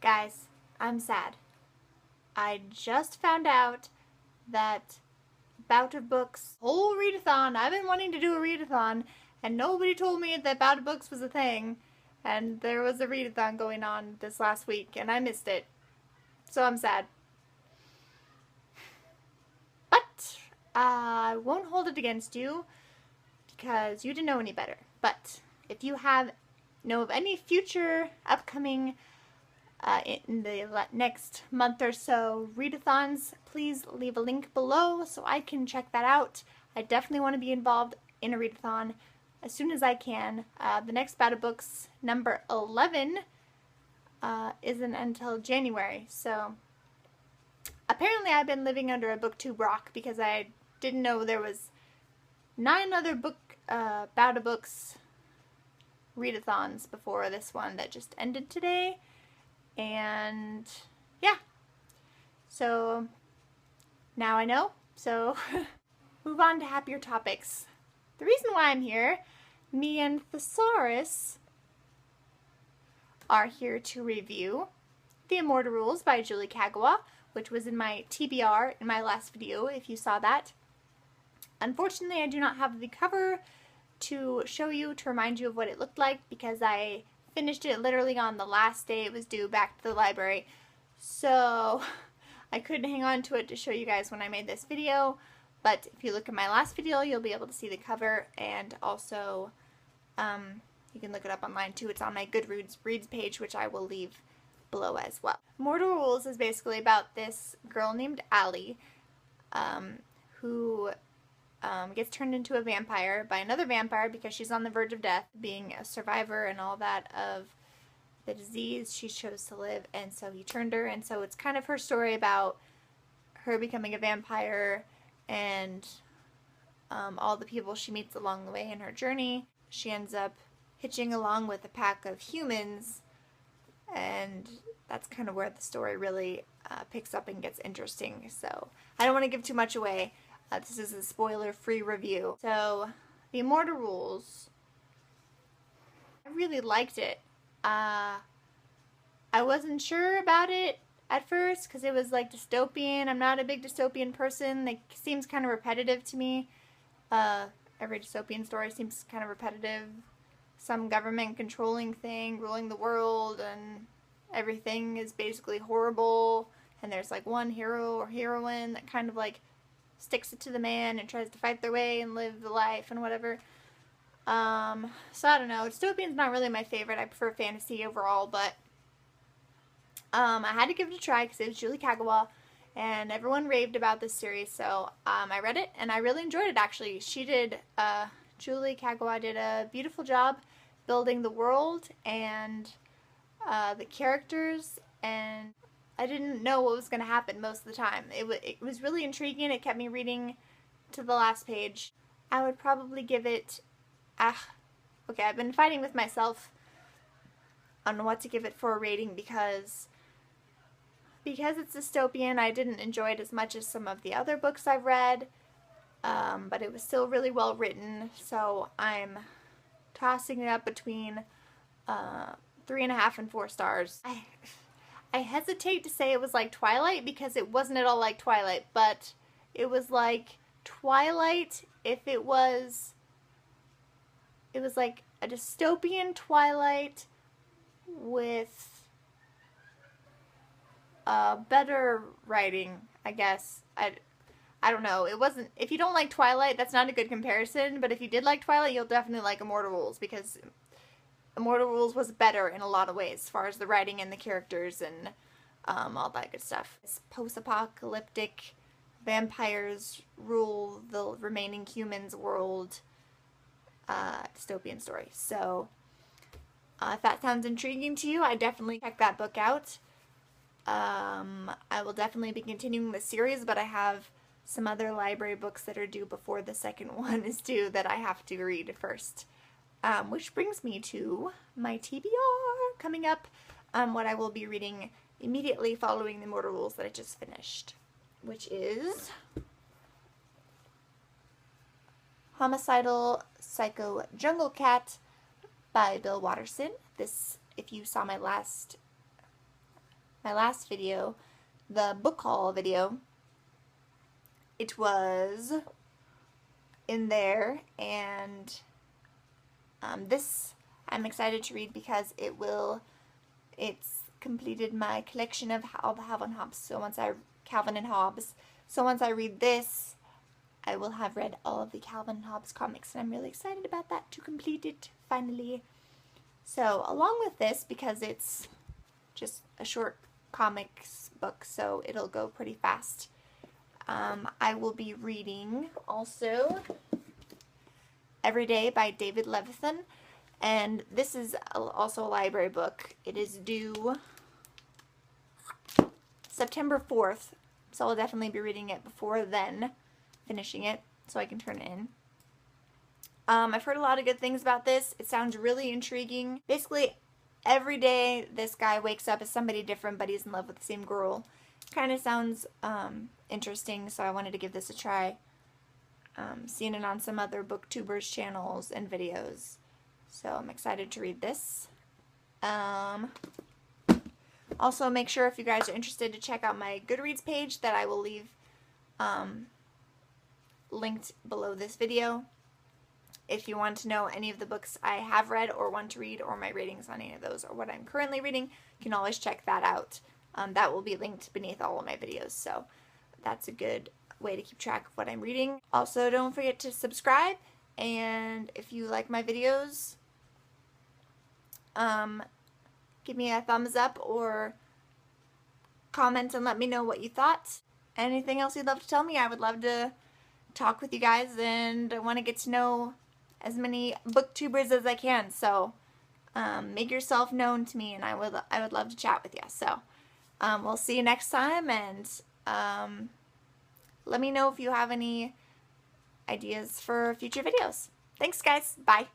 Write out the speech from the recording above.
Guys, I'm sad. I just found out that Bout of Books whole readathon, I've been wanting to do a readathon, and nobody told me that Bout of Books was a thing, and there was a readathon going on this last week, and I missed it. So I'm sad. But I won't hold it against you, because you didn't know any better. But if you know of any future upcoming in the next month or so readathons, please leave a link below so I can check that out. I definitely want to be involved in a readathon as soon as I can. The next Bout of Books, number 11, isn't until January, so apparently I've been living under a booktube rock because I didn't know there was 9 other Bout of Books readathons before this one that just ended today. And yeah, so now I know, so move on to happier topics. The reason why I'm here, me and Thesaurus are here to review The Immortal Rules by Julie Kagawa, which was in my TBR in my last video, if you saw that. Unfortunately, I do not have the cover to show you to remind you of what it looked like because I finished it literally on the last day it was due back to the library, so I couldn't hang on to it to show you guys when I made this video. But if you look at my last video, you'll be able to see the cover, and also you can look it up online too. It's on my Goodreads reads page, which I will leave below as well. Immortal Rules is basically about this girl named Allie who gets turned into a vampire by another vampire because she's on the verge of death, being a survivor and all that of the disease she chose to live, and so he turned her, and so it's kind of her story about her becoming a vampire and all the people she meets along the way in her journey. She ends up hitching along with a pack of humans, and that's kind of where the story really picks up and gets interesting, so I don't want to give too much away. This is a spoiler-free review. So, The Immortal Rules, I really liked it. I wasn't sure about it at first because it was like dystopian. I'm not a big dystopian person. It seems kind of repetitive to me. Every dystopian story seems kind of repetitive. Some government controlling thing, ruling the world, and everything is basically horrible. And there's like one hero or heroine that kind of like sticks it to the man and tries to fight their way and live the life and whatever. So I don't know. Dystopian's not really my favorite. I prefer fantasy overall, but I had to give it a try because it was Julie Kagawa and everyone raved about this series, so I read it and I really enjoyed it actually. Julie Kagawa did a beautiful job building the world and the characters, and I didn't know what was going to happen most of the time. It was really intriguing. It kept me reading to the last page. I would probably give it... okay, I've been fighting with myself on what to give it for a rating because it's dystopian. I didn't enjoy it as much as some of the other books I've read, but it was still really well written, so I'm tossing it up between 3.5 and 4 stars. I hesitate to say it was like Twilight because it wasn't at all like Twilight, but it was like Twilight if it was like a dystopian Twilight with better writing, I guess. I don't know. It wasn't, if you don't like Twilight, that's not a good comparison, but if you did like Twilight, you'll definitely like Immortal Rules because Immortal Rules was better in a lot of ways as far as the writing and the characters and all that good stuff. It's post-apocalyptic, vampires rule the remaining humans world dystopian story. So if that sounds intriguing to you, I definitely check that book out. I will definitely be continuing the series, but I have some other library books that are due before the second one is due that I have to read first. Which brings me to my TBR coming up, what I will be reading immediately following the Immortal Rules that I just finished, which is Homicidal Psycho Jungle Cat by Bill Watterson. This, if you saw my last my last video, the book haul video, it was in there, and this I'm excited to read because it's completed my collection of all the Calvin Hobbes. So Calvin and Hobbes. So once I read this, I will have read all of the Calvin and Hobbes comics, and I'm really excited about that, to complete it finally. So along with this, because it's just a short comics book, so it'll go pretty fast, I will be reading also Every Day by David Levithan, and this is also a library book. It is due September 4th, so I'll definitely be reading it before then, finishing it, so I can turn it in. I've heard a lot of good things about this. It sounds really intriguing. Basically, every day this guy wakes up as somebody different, but he's in love with the same girl. Kind of sounds interesting, so I wanted to give this a try. Seen it on some other booktubers channels and videos, so I'm excited to read this. Also, make sure, if you guys are interested, to check out my Goodreads page that I will leave linked below this video. If you want to know any of the books I have read or want to read, or my ratings on any of those, or what I'm currently reading, you can always check that out. That will be linked beneath all of my videos, so that's a good way to keep track of what I'm reading. Also, don't forget to subscribe, and if you like my videos, give me a thumbs up or comment and let me know what you thought. Anything else you'd love to tell me, I would love to talk with you guys, and I want to get to know as many booktubers as I can, so make yourself known to me, and I would love to chat with you. So we'll see you next time, and let me know if you have any ideas for future videos. Thanks, guys. Bye.